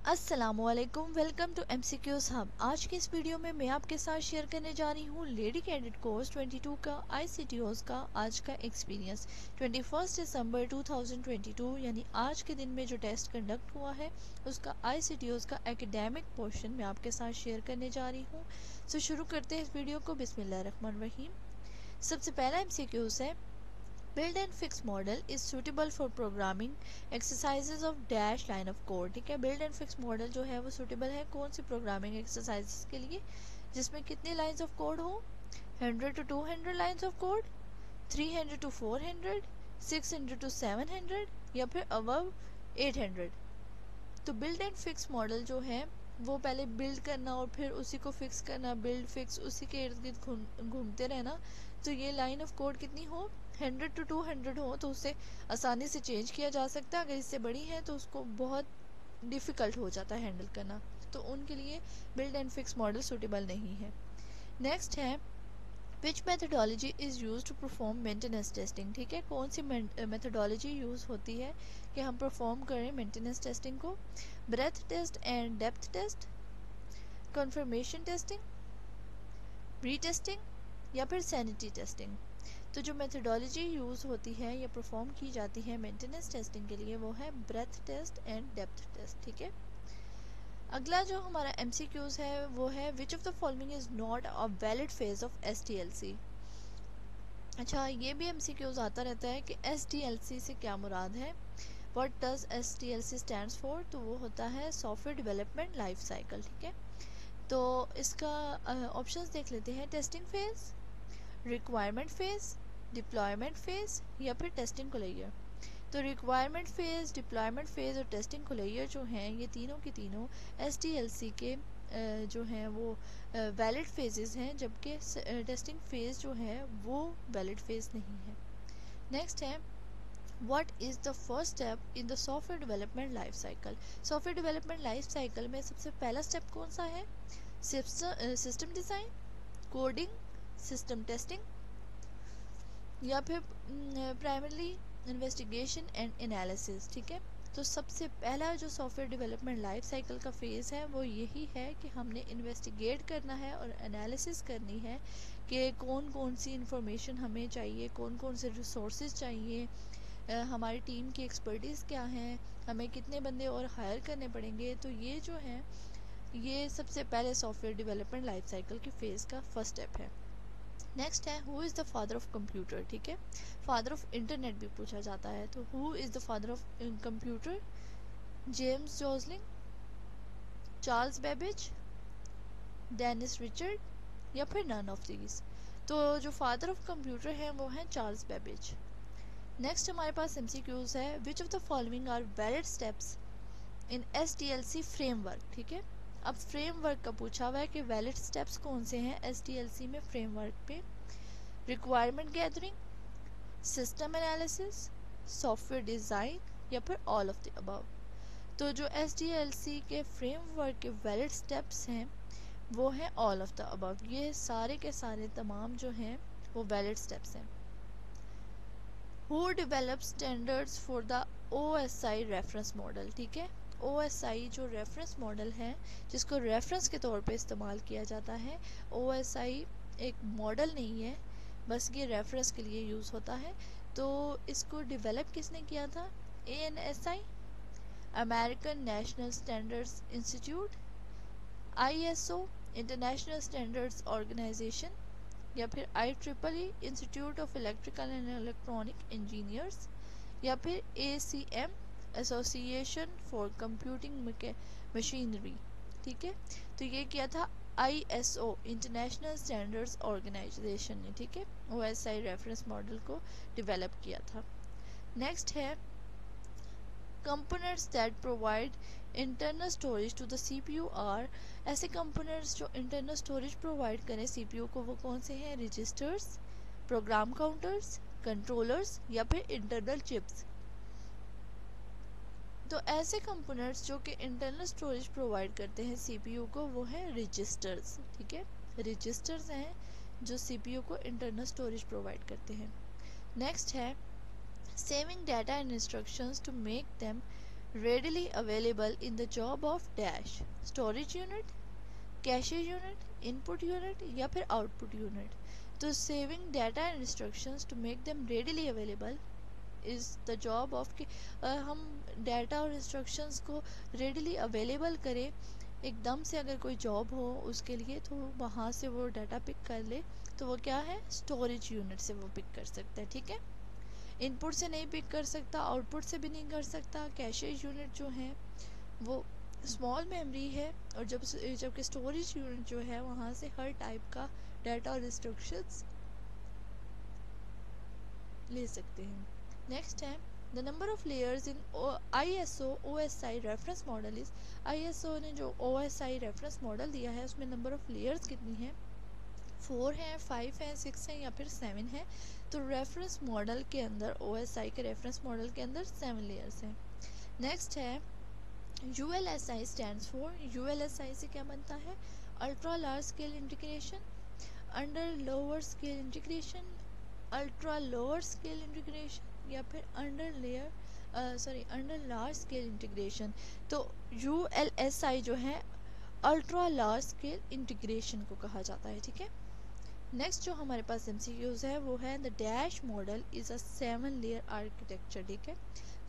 अस्सलामुअलैकुम, welcome to MCQs hub. आज के इस वीडियो में मैं आपके साथ शेयर करने जा रही हूँ लेडी कैडेट कोर्स 22 का ICTOs का आज का एक्सपीरियंस। 21 दिसंबर 2022 यानी आज के दिन में जो टेस्ट कंडक्ट हुआ है उसका ICTOs का एकेडमिक पोर्शन मैं आपके साथ शेयर करने जा रही हूँ। सो शुरू करते हैं इस वीडियो को। बिस्मिल्लाहिर्रहमानिर्रहीम। सबसे पहला MCQs है, build and fix model is suitable for programming exercises of dash line of code। ठीक है, build and fix model जो है वो suitable है कौन सी प्रोग्रामिंग एक्सरसाइजेस के लिए, जिसमें कितनी लाइंस ऑफ कोड हो, 100 to 200 lines of code, 300 to 400, 600 to 700 या फिर अबव 800। तो बिल्ड एंड फिक्स मॉडल जो है वो पहले बिल्ड करना और फिर उसी को फिक्स करना, बिल्ड फिक्स उसी के इर्द गिर्द घूमते रहना। तो ये लाइन ऑफ कोड कितनी हो, 100 to 200 हो तो उससे आसानी से चेंज किया जा सकता है। अगर इससे बड़ी है तो उसको बहुत डिफ़िकल्ट हो जाता है हैंडल करना, तो उनके लिए build and fix model suitable नहीं है। नेक्स्ट है, which methodology is use to perform maintenance testing. ठीक है, कौन सी मैथडोलॉजी यूज़ होती है कि हम परफॉर्म करें मेंटेनेंस टेस्टिंग को, breadth test and depth test, confirmation testing, retesting या फिर सैनिटी टेस्टिंग। तो जो मेथडोलॉजी यूज़ होती है या परफॉर्म की जाती है मेंटेनेंस टेस्टिंग के लिए वो है breadth test and depth test. ठीक है, अगला जो हमारा MCQs है वो है, which of the following is not a valid phase of SDLC। अच्छा, ये भी MCQs आता रहता है कि SDLC से क्या मुराद है, what does SDLC stands for. तो वो होता है सॉफ्टवेयर डेवलपमेंट लाइफ साइकिल। ठीक है, तो इसका ऑप्शंस देख लेते हैं, testing phase, requirement phase, deployment phase या फिर टेस्टिंग को लेयर। तो रिक्वायरमेंट फेज, डिप्लॉयमेंट फेज और टेस्टिंग को लेयर जो हैं ये तीनों की तीनों SDLC के जो हैं वो वैलिड फेजेस हैं, जबकि टेस्टिंग फेज जो है वो वैलिड फेज नहीं है। नेक्स्ट है, what is the first step in the software development life cycle. Software development life cycle में सबसे पहला स्टेप कौन सा है, system design, coding, system testing या फिर प्राइमरली इन्वेस्टिगेशन एंड एनालिसिस। ठीक है, तो सबसे पहला जो सॉफ्टवेयर डेवलपमेंट लाइफ साइकिल का फेज़ है वो यही है कि हमने इन्वेस्टिगेट करना है और एनालिसिस करनी है कि कौन कौन सी इंफॉर्मेशन हमें चाहिए, कौन कौन से रिसोर्सेज चाहिए, हमारी टीम की एक्सपर्टीज़ क्या है, हमें कितने बंदे और हायर करने पड़ेंगे। तो ये जो है ये सबसे पहले सॉफ्टवेयर डेवलपमेंट लाइफ साइकिल की फ़ेज़ का फर्स्ट स्टेप है। नेक्स्ट है, who is the father of computer. ठीक है, फादर ऑफ इंटरनेट भी पूछा जाता है, तो who is the father of computer, James Gosling, Charles Babbage, Dennis Richard या फिर नन ऑफ दीज। तो जो फादर ऑफ कंप्यूटर है वो है चार्ल्स बेबेज। नेक्स्ट हमारे पास MCQs है, which of the following are valid steps in SDLC framework. ठीक है, अब फ्रेमवर्क का पूछा हुआ है कि वैलिड स्टेप्स कौन से हैं SDLC में फ्रेमवर्क पे, requirement gathering, system analysis, software design या फिर ऑल ऑफ द अबव। तो जो SDLC के फ्रेमवर्क के वैलिड स्टेप्स हैं वो हैं ऑल ऑफ द अबव। ये सारे के सारे तमाम जो हैं वो वैलिड स्टेप्स हैं। Who develop standards for the OSI reference model. ठीक है, OSI जो रेफरेंस मॉडल है जिसको रेफरेंस के तौर पे इस्तेमाल किया जाता है, OSI एक मॉडल नहीं है, बस ये रेफरेंस के लिए यूज़ होता है। तो इसको डेवलप किसने किया था, ANSI, American National Standards Institute, ISO International Standards Organization या फिर IEEE Institute of Electrical and Electronic Engineers या फिर ACM Association for Computing Machinery. ठीक है, तो ये किया था ISO इंटरनेशनल स्टैंडर्ड्स ऑर्गेनाइजेशन ने। ठीक है, OSI रेफरेंस मॉडल को डेवलप किया था। नेक्स्ट है, components that provide internal storage to the CPU are. ऐसे कंपोनेंट्स जो इंटरनल स्टोरेज प्रोवाइड करें CPU को वो कौन से हैं, रजिस्टर्स, प्रोग्राम काउंटर्स, कंट्रोलर्स या फिर इंटरनल चिप्स। तो ऐसे कंपोनेंट्स जो कि इंटरनल स्टोरेज प्रोवाइड करते हैं CPU को वो हैं रजिस्टर्स। ठीक है, रजिस्टर्स हैं जो CPU को इंटरनल स्टोरेज प्रोवाइड करते हैं। नेक्स्ट है, saving data and instructions to make them readily available in the job of dash storage unit, cache unit, input unit या फिर आउटपुट यूनिट। तो saving data and instructions to make them readily available is the job of कि हम data और instructions को readily available करें। एकदम से अगर कोई जॉब हो उसके लिए तो वहाँ से वो डाटा पिक कर ले, तो वो क्या है, स्टोरेज यूनिट से वो पिक कर सकता है। ठीक है, इनपुट से नहीं पिक कर सकता, आउटपुट से भी नहीं कर सकता। कैशे यूनिट जो है वो स्मॉल मेमोरी है, और जबकि स्टोरेज यूनिट जो है वहाँ से हर टाइप का डाटा और इंस्ट्रक्शंस ले सकते हैं। नेक्स्ट है the number of layers in ISO OSI reference model is. ISO ने जो OSI रेफरेंस मॉडल दिया है उसमें नंबर ऑफ लेयर्स कितनी है, 4 है, 5 है, 6 है या फिर 7 है। तो रेफरेंस मॉडल के अंदर, OSI के रेफरेंस मॉडल के अंदर 7 लेयर्स हैं। नेक्स्ट है ULSI स्टैंड्स फॉर, ULSI से क्या बनता है, ultra large scale integration, under lower scale integration, ultra lower scale integration या फिर अंडर लार्ज स्केल इंटीग्रेशन। तो ULSI जो है अल्ट्रा लार्ज स्केल इंटीग्रेशन को कहा जाता है। ठीक है, नेक्स्ट जो हमारे पास MCQs है वो है the dash model is a 7 layer architecture. ठीक है,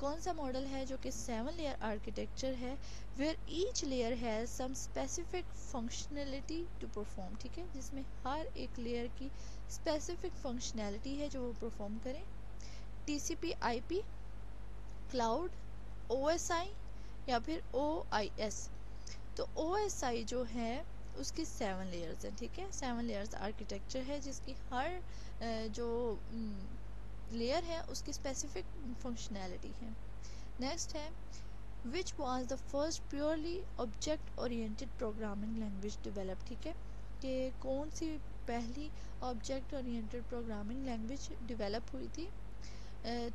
कौन सा मॉडल है जो कि 7 लेयर आर्किटेक्चर है, where each layer has some specific functionality to perform. ठीक है, जिसमें हर एक लेयर की स्पेसिफिक फंक्शनैलिटी है जो वो परफॉर्म करें। TCP IP, क्लाउड, OSI या फिर OIS। तो OSI जो है उसकी 7 लेयर्स हैं। ठीक है, 7 लेयर्स आर्किटेक्चर है जिसकी हर जो लेयर है उसकी स्पेसिफिक फंक्शनैलिटी है। नेक्स्ट है which was the first purely object oriented programming language develop. ठीक है, कि कौन सी पहली object oriented programming language develop हुई थी,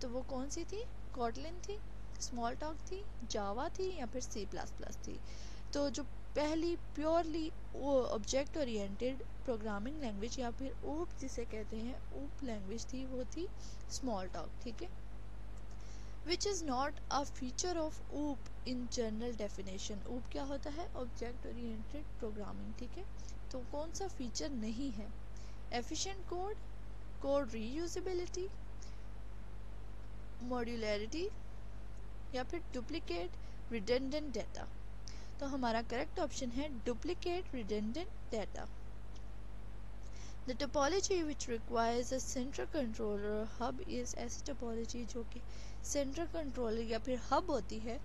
तो वो कौन सी थी, कॉटलिन थी, स्मॉल टॉक थी, जावा थी या फिर C++ थी। तो जो पहली purely object oriented programming language या फिर ऊप जिसे कहते हैं, ऊप लैंग्वेज थी, वो थी स्मॉल टॉक। ठीक है, which is not a feature of ऊप इन जनरल डेफिनेशन। ऊप क्या होता है, ऑब्जेक्ट ओरिएंटेड प्रोग्रामिंग। ठीक है, तो कौन सा फीचर नहीं है, efficient code, code reusability, modularity या फिर डुप्लीकेट रिडंडेंट डाटा। तो हमारा करेक्ट ऑप्शन है duplicate redundant data. The topology which requires a central controller hub is, ऐसी टोपोलॉजी जो कि सेंट्रल कंट्रोलर या फिर हब होती है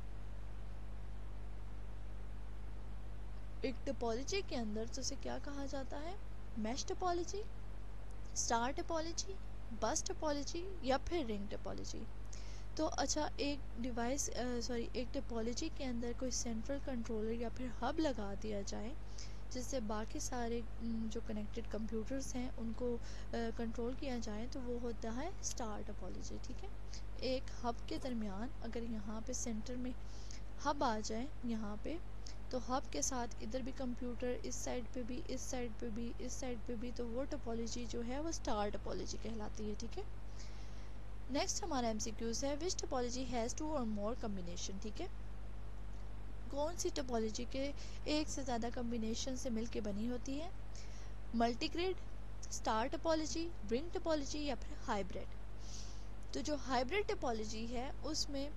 एक टोपोलॉजी के अंदर, तो उसे क्या कहा जाता है, मैश टोपोलॉजी, स्टार टोपोलॉजी, बस टोपोलॉजी या फिर रिंग टोपोलॉजी। तो अच्छा, एक टोपोलॉजी के अंदर कोई सेंट्रल कंट्रोलर या फिर हब लगा दिया जाए जिससे बाकी सारे जो कनेक्टेड कंप्यूटर्स हैं उनको कंट्रोल किया जाए, तो वो होता है स्टार टोपोलॉजी। ठीक है, एक हब के दरमियान अगर यहाँ पे सेंटर में हब आ जाए यहाँ पे, तो हब के साथ इधर भी कंप्यूटर, इस साइड पे भी, इस साइड पे भी, इस साइड पे भी, तो वो टोपोलॉजी जो है वो स्टार टोपोलॉजी कहलाती है। ठीक है, नेक्स्ट हमारा MCQs है विच टोपोलॉजी हैज़ 2 और मोर कम्बिनेशन। ठीक है, कौन सी टोपोलॉजी के एक से ज़्यादा कम्बिनेशन से मिलके बनी होती है, मल्टीग्रिड, स्टार टोपोलॉजी, रिंग टोपोलॉजी या फिर हाइब्रिड। तो जो हाइब्रिड टोपोलॉजी है उसमें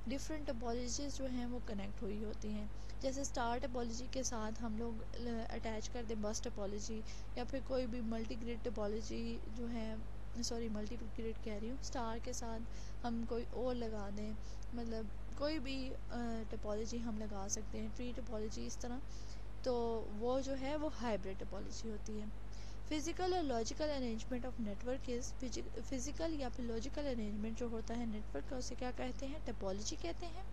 डिफरेंट टोपोलॉजीज जो हैं वो कनेक्ट हुई होती हैं। जैसे स्टार टोपोलॉजी के साथ हम लोग अटैच कर दें बस टोपोलॉजी, या फिर कोई भी मल्टीग्रिड टोपोलॉजी जो है, मल्टीग्रिड कह रही हूँ, स्टार के साथ हम कोई और लगा दें, मतलब कोई भी टोपोलॉजी हम लगा सकते हैं, ट्री टोपोलॉजी इस तरह। तो वो जो है वो हाइब्रिड टोपोलॉजी होती है। फिज़िकल और logical arrangement of network is, physical या फिर लॉजिकल अरेंजमेंट जो होता है नेटवर्क का उसे क्या कहते हैं, टोपोलॉजी कहते हैं,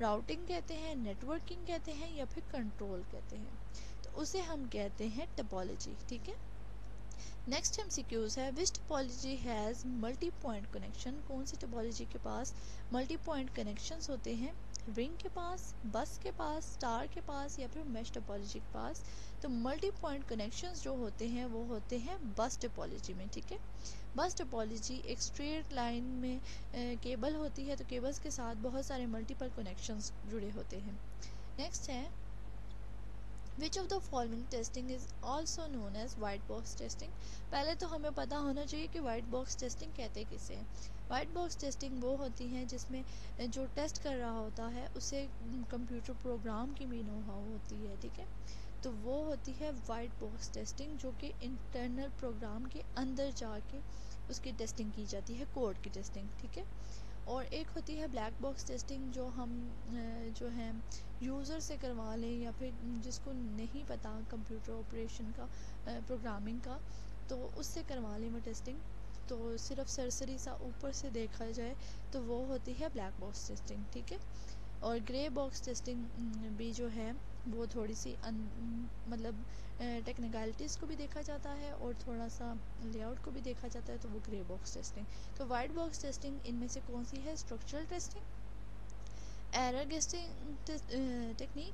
राउटिंग कहते हैं, नेटवर्किंग कहते हैं या फिर कंट्रोल कहते हैं। तो उसे हम कहते हैं टोपोलॉजी। ठीक है, नेक्स्ट MCQs है which topology has multi point connection, कौन सी टोपोलॉजी के पास मल्टी पॉइंट कनेक्शंस होते हैं, रिंग के पास, बस के पास, स्टार के पास या फिर मेश टोपोलॉजी के पास। तो मल्टी पॉइंट कनेक्शंस जो होते हैं वो होते हैं बस टोपोलॉजी में, ठीक है। बस टोपोलॉजी एक स्ट्रेट लाइन में केबल होती है, तो केबल्स के साथ बहुत सारे मल्टीपल कनेक्शंस जुड़े होते हैं। नेक्स्ट है which of the following testing is also known as white box testing. पहले तो हमें पता होना चाहिए कि वाइट बॉक्स टेस्टिंग कहते किसे हैं। वाइट बॉक्स टेस्टिंग वो होती है जिसमें जो टेस्ट कर रहा होता है उसे कंप्यूटर प्रोग्राम की भी नो हाउ होती है, ठीक है। तो वो होती है वाइट बॉक्स टेस्टिंग, जो कि इंटरनल प्रोग्राम के अंदर जाके उसकी टेस्टिंग की जाती है, कोड की टेस्टिंग, ठीक है। और एक होती है ब्लैक बॉक्स टेस्टिंग, जो हम जो है यूज़र से करवा लें या फिर जिसको नहीं पता कंप्यूटर ऑपरेशन का, प्रोग्रामिंग का, तो उससे करवा लें वो टेस्टिंग। तो सिर्फ सरसरी सा ऊपर से देखा जाए तो वो होती है ब्लैक बॉक्स टेस्टिंग, ठीक है। और ग्रे बॉक्स टेस्टिंग भी जो है वो थोड़ी सी मतलब टेक्निकलिटीज़ को भी देखा जाता है और थोड़ा सा लेआउट को भी देखा जाता है, तो वो ग्रे बॉक्स टेस्टिंग। तो वाइट बॉक्स टेस्टिंग इनमें से कौन सी है, स्ट्रक्चरल टेस्टिंग, एरर गेसिंग टेक्निक,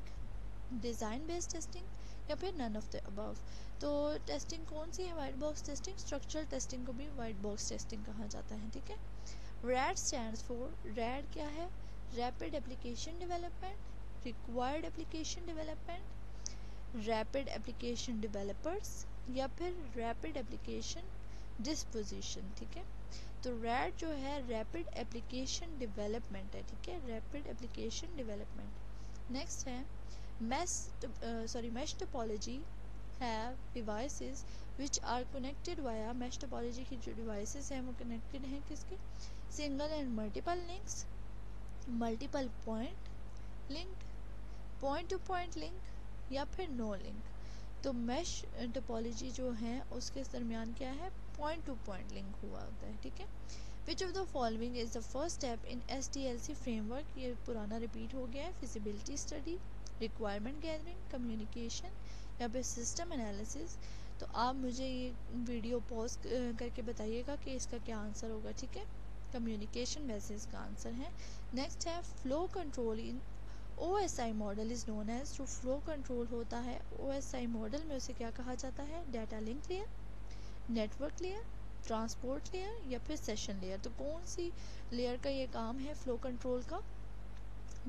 डिज़ाइन बेस्ड टेस्टिंग या फिर नन ऑफ द अबव। तो टेस्टिंग कौन सी है white box testing, structural testing को भी वाइट बॉक्स टेस्टिंग कहा जाता है, ठीक है। रैड स्टैंड्स फॉर, रैड क्या है, rapid application development, required application development, rapid application developers या फिर रैपिड एप्लीकेशन डिस्पोजिशन, ठीक है। तो रैड जो है रैपिड एप्लीकेशन डेवलपमेंट है, ठीक है, रैपिड एप्लीकेशन डेवलपमेंट। नेक्स्ट है mesh topology have devices which are connected via mesh topology की जो devices हैं वो connected हैं किसके, single and multiple links, multiple point linked, point to point link या फिर no link। तो mesh topology जो है उसके दरमियान क्या है, point to point link हुआ होता है, ठीक है। Which of the following is the first step in SDLC framework, ये पुराना रिपीट हो गया है, feasibility study, requirement gathering, communication या फिर सिस्टम एनालिसिस। तो आप मुझे ये वीडियो पॉज करके बताइएगा कि इसका क्या आंसर होगा, ठीक है। कम्युनिकेशन वैसे इसका आंसर है। नेक्स्ट है flow control in OSI model is known as, जो फ्लो कंट्रोल होता है OSI मॉडल में उसे क्या कहा जाता है, data link layer, network layer, transport layer या फिर सेशन लेयर। तो कौन सी लेयर का ये काम है फ्लो कंट्रोल का,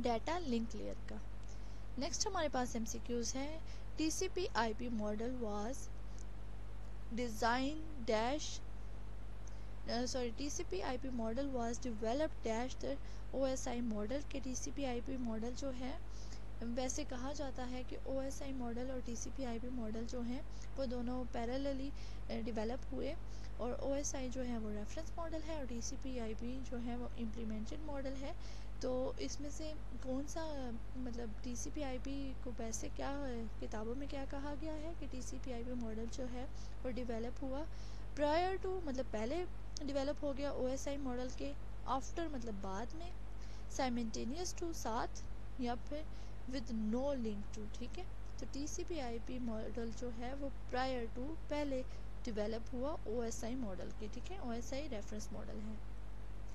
डाटा लिंक लेयर का। नेक्स्ट हमारे पास MCQs है TCP IP model was design dash TCP IP model was developed dash the OSI model के TCP IP मॉडल जो है वैसे कहा जाता है कि OSI मॉडल और TCP IP मॉडल जो हैं वो दोनों पैरेलली डेवलप हुए, और OSI जो है वो रेफरेंस मॉडल है और TCP IP जो है वो इम्प्लीमेंटेड मॉडल है। तो इसमें से कौन सा मतलब TCP IP को वैसे क्या किताबों में क्या कहा गया है कि TCP IP मॉडल जो है वो डेवलप हुआ प्रायर टू, मतलब पहले डेवलप हो गया OSI मॉडल के, आफ्टर मतलब बाद में, साइमल्टेनियस टू साथ, या फिर विद नो लिंक टू, ठीक है। तो TCP IP मॉडल जो है वो प्रायर टू पहले डेवलप हुआ OSI मॉडल के, ठीक है, OSI रेफरेंस मॉडल है।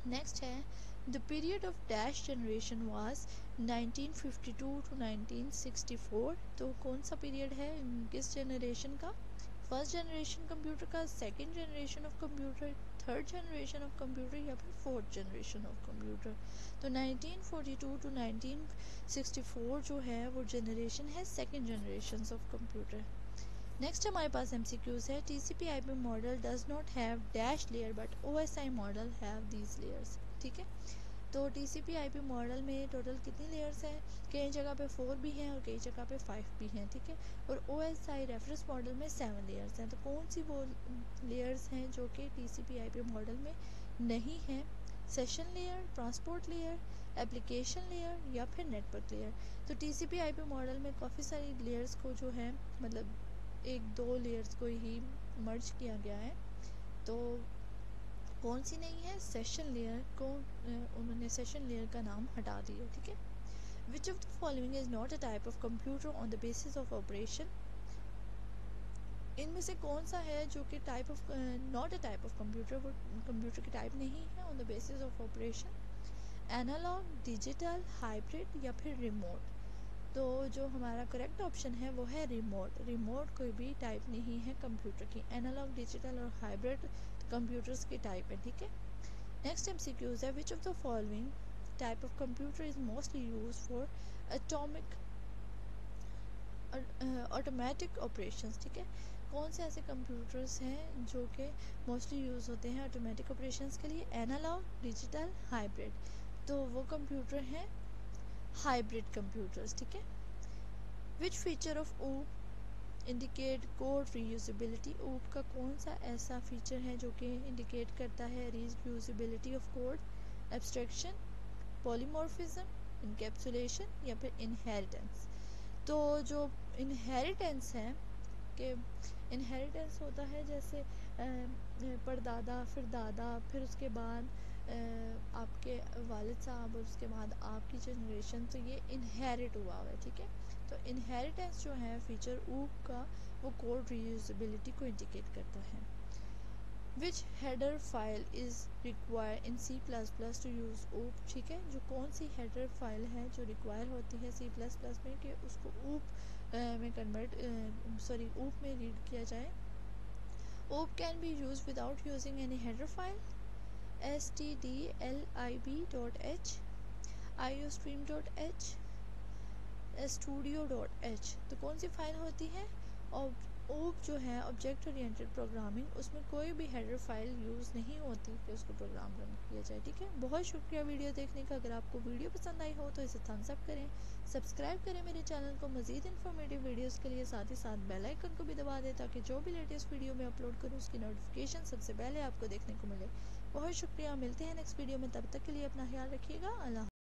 नेक्स्ट है the period of dash generation was 1952 to 1964। तो कौन सा पीरियड है किस जनरेशन का, फर्स्ट जनरेशन कंप्यूटर का, second generation of computer, third generation of computer या फिर फोर्थ जनरेशन ऑफ कंप्यूटर। तो 1942 टू 1964 जो है वो जनरेशन है second generation of computer. Next हमारे पास MCQs है TCP IP model does not have dash layer but OSI model have these layers, ठीक है। तो TCP IP मॉडल में टोटल कितनी लेयर्स हैं, कई जगह पे 4 भी हैं और कई जगह पे 5 भी हैं, ठीक है। और OSI रेफरेंस मॉडल में 7 लेयर्स हैं। तो कौन सी वो लेयर्स हैं जो कि TCP IP मॉडल में नहीं हैं, session layer, transport layer, application layer या फिर नेटवर्क लेयर। तो TCP IP मॉडल में काफ़ी सारी लेयर्स को जो है मतलब एक दो लेयर्स को ही मर्ज किया गया है। तो कौन सी नहीं है, सेशन लेयर को उन्होंने सेशन लेयर का नाम हटा दिया, ठीक है। Which of the following is not a type of computer on the basis of operation, इनमें से कौन सा है जो कि type of not a type of computer, वो कंप्यूटर की टाइप नहीं है on the basis of operation? Analogue, digital, hybrid या फिर रिमोट? तो जो हमारा करेक्ट ऑप्शन है वो है रिमोट। रिमोट कोई भी टाइप नहीं है कंप्यूटर की। एनालॉग, डिजिटल और हाइब्रिड कंप्यूटर्स की टाइप है, ठीक है। नेक्स्ट एमसीक्यूज है, which of the following type of computer is mostly use for atomic automatic operations, ठीक है। कौन से ऐसे कंप्यूटर्स हैं जो कि मोस्टली यूज़ होते हैं ऑटोमेटिक ऑपरेशंस के लिए? Analogue, digital, hybrid. तो वो कंप्यूटर हैं हाइब्रिड कंप्यूटर्स, ठीक है। Which feature of OOP indicate code reusability? OOP का कौन सा ऐसा फीचर है जो कि इंडिकेट करता है reusability of code? Abstraction, polymorphism, encapsulation या फिर इनहेरिटेंस? तो जो इनहेरिटेंस है कि इनहेरिटेंस होता है जैसे परदादा, फिर दादा, फिर उसके बाद आपके वालिद साहब और उसके बाद आपकी जनरेशन, तो ये इनहेरिट हुआ हुआ है, ठीक है। तो इनहेरिटेंस जो है फीचर ऊप का, वो कोड रीयूजेबिलिटी को इंडिकेट करता है। Which header file is require in C++ to use OOP? ठीक है, जो कौन सी हेडर फाइल है जो रिक्वायर होती है C++ में कि उसको ऊप में कन्वर्ट ऊप में रीड किया जाए? ऊप can be use without using any header file? stdlib.h, iostream.h, studio.h? तो कौन सी फाइल होती है? और ऊप जो है ऑब्जेक्ट ओरिएंटेड प्रोग्रामिंग, उसमें कोई भी हेडर फाइल यूज़ नहीं होती कि उसको प्रोग्राम रन किया जाए, ठीक है। बहुत शुक्रिया वीडियो देखने का। अगर आपको वीडियो पसंद आई हो तो इसे थम्स अप करें, सब्सक्राइब करें मेरे चैनल को मज़ीद इन्फॉर्मेटिव वीडियोस के लिए, साथ ही साथ बेल आइकन को भी दबा दें ताकि जो भी लेटेस्ट वीडियो मैं अपलोड करूँ उसकी नोटिफिकेशन सबसे पहले आपको देखने को मिले। बहुत शुक्रिया, मिलते हैं नेक्स्ट वीडियो में, तब तक के लिए अपना ख्याल रखिएगा। अल्लाह।